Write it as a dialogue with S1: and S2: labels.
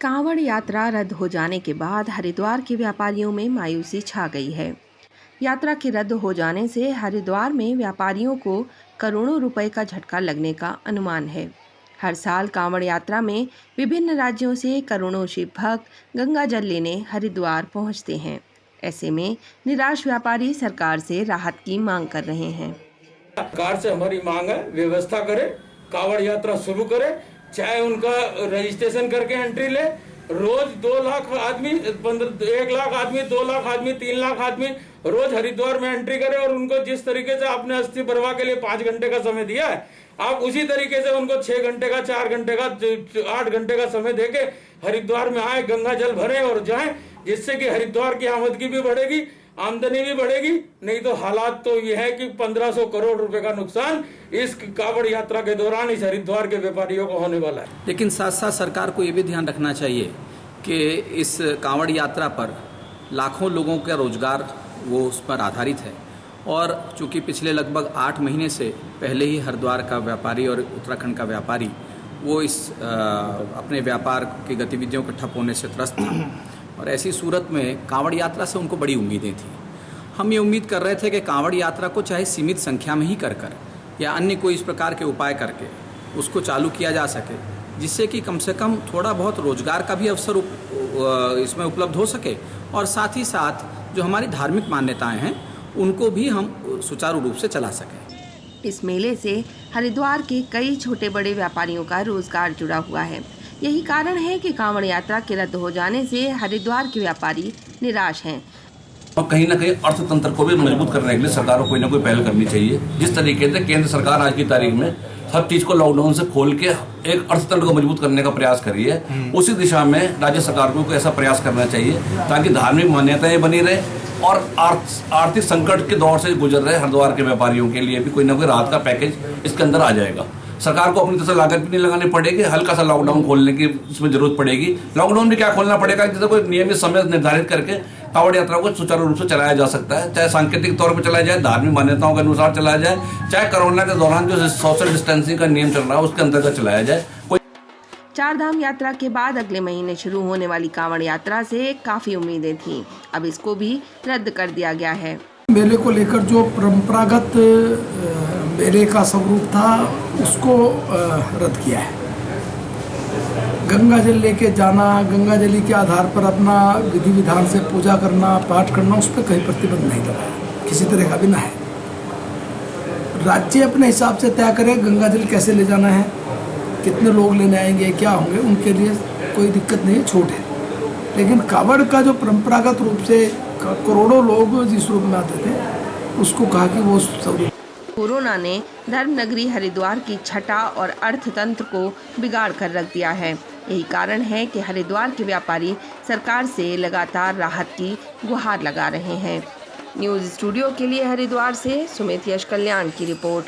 S1: कांवड़ यात्रा रद्द हो जाने के बाद हरिद्वार के व्यापारियों में मायूसी छा गई है। यात्रा के रद्द हो जाने से हरिद्वार में व्यापारियों को करोड़ों रुपए का झटका लगने का अनुमान है। हर साल कांवड़ यात्रा में विभिन्न राज्यों से करोड़ों शिव भक्त गंगा जल लेने हरिद्वार पहुंचते हैं। ऐसे में निराश व्यापारी सरकार से राहत की मांग कर रहे हैं।
S2: सरकार से हमारी मांग है, व्यवस्था करे, कांवड़ यात्रा शुरू करे, चाहे उनका रजिस्ट्रेशन करके एंट्री ले। रोज 2 लाख आदमी, 1 लाख आदमी, 2 लाख आदमी, 3 लाख आदमी रोज हरिद्वार में एंट्री करे और उनको जिस तरीके से आपने अस्थि प्रवाह के लिए 5 घंटे का समय दिया है, आप उसी तरीके से उनको 6 घंटे का, 4 घंटे का, 8 घंटे का समय देके हरिद्वार में आए, गंगा जल भरे और जाएं, जिससे कि हरिद्वार की आमदनी भी बढ़ेगी, आमदनी भी बढ़ेगी। नहीं तो हालात तो ये है कि 1500 करोड़ रुपए का नुकसान इस कांवड़ यात्रा के दौरान इस हरिद्वार के व्यापारियों को होने वाला है।
S3: लेकिन साथ साथ सरकार को ये भी ध्यान रखना चाहिए कि इस कांवड़ यात्रा पर लाखों लोगों का रोजगार वो उस पर आधारित है और चूंकि पिछले लगभग 8 महीने से पहले ही हरिद्वार का व्यापारी और उत्तराखंड का व्यापारी वो इस अपने व्यापार की गतिविधियों के ठप होने से त्रस्त था और ऐसी सूरत में कांवड़ यात्रा से उनको बड़ी उम्मीदें थी। हम ये उम्मीद कर रहे थे कि कांवड़ यात्रा को चाहे सीमित संख्या में ही कर या अन्य कोई इस प्रकार के उपाय करके उसको चालू किया जा सके, जिससे कि कम से कम थोड़ा बहुत रोजगार का भी अवसर इसमें उपलब्ध हो सके और साथ ही साथ जो हमारी धार्मिक मान्यताएं हैं उनको भी हम सुचारू रूप से चला सकें।
S1: इस मेले से हरिद्वार के कई छोटे बड़े व्यापारियों का रोजगार जुड़ा हुआ है। यही कारण है कि कांवड़ यात्रा के रद्द हो जाने से हरिद्वार के व्यापारी निराश हैं।
S4: और कहीं ना कहीं अर्थतंत्र को भी मजबूत करने के लिए सरकार को कोई ना कोई पहल करनी चाहिए। जिस तरीके से केंद्र सरकार आज की तारीख में हर चीज को लॉकडाउन से खोल के एक अर्थतंत्र को मजबूत करने का प्रयास कर रही है, उसी दिशा में राज्य सरकार को ऐसा प्रयास करना चाहिए ताकि धार्मिक मान्यताएं बनी रहे और आर्थिक संकट के दौर से गुजर रहे हरिद्वार के व्यापारियों के लिए भी कोई ना कोई राहत का पैकेज इसके अंदर आ जाएगा। सरकार को अपनी तरफ से लागत भी नहीं लगानी पड़ेगी, हल्का सा लॉकडाउन खोलने की इसमें जरूरत पड़ेगी। लॉकडाउन भी क्या खोलना पड़ेगा, जैसे कोई नियमित समय निर्धारित करके कांवड़ यात्रा को सुचारू रूप से चलाया जा सकता है, चाहे सांकेतिक तौर पर चलाया जाए, धार्मिक मान्यताओं के अनुसार चलाया जाए, चाहे कोरोना के दौरान जो सोशल डिस्टेंसिंग का नियम चल रहा है उसके अंतर्गत चलाया जाए।
S1: चार धाम यात्रा के बाद अगले महीने शुरू होने वाली कांवड़ यात्रा से काफी उम्मीदें थीं, अब इसको भी रद्द कर दिया गया है।
S5: मेले को लेकर जो परंपरागत मेले का स्वरूप था उसको रद्द किया है। गंगा जल लेके जाना, गंगा जली के आधार पर अपना विधि विधान से पूजा करना, पाठ करना, उस पर कहीं प्रतिबंध नहीं लगाया, किसी तरह का भी ना है। राज्य अपने हिसाब से तय करे गंगा जल कैसे ले जाना है, कितने लोग लेने आएंगे, क्या होंगे, उनके लिए कोई दिक्कत नहीं, छूट है। लेकिन कांवड़ का जो परंपरागत रूप से करोड़ों लोग जिस रूप में आते थे उसको कहा कि वो सब
S1: कोरोना ने धर्मनगरी हरिद्वार की छटा और अर्थतंत्र को बिगाड़ कर रख दिया है। यही कारण है कि हरिद्वार के व्यापारी सरकार से लगातार राहत की गुहार लगा रहे हैं। न्यूज़ स्टूडियो के लिए हरिद्वार से सुमित यश कल्याण की रिपोर्ट।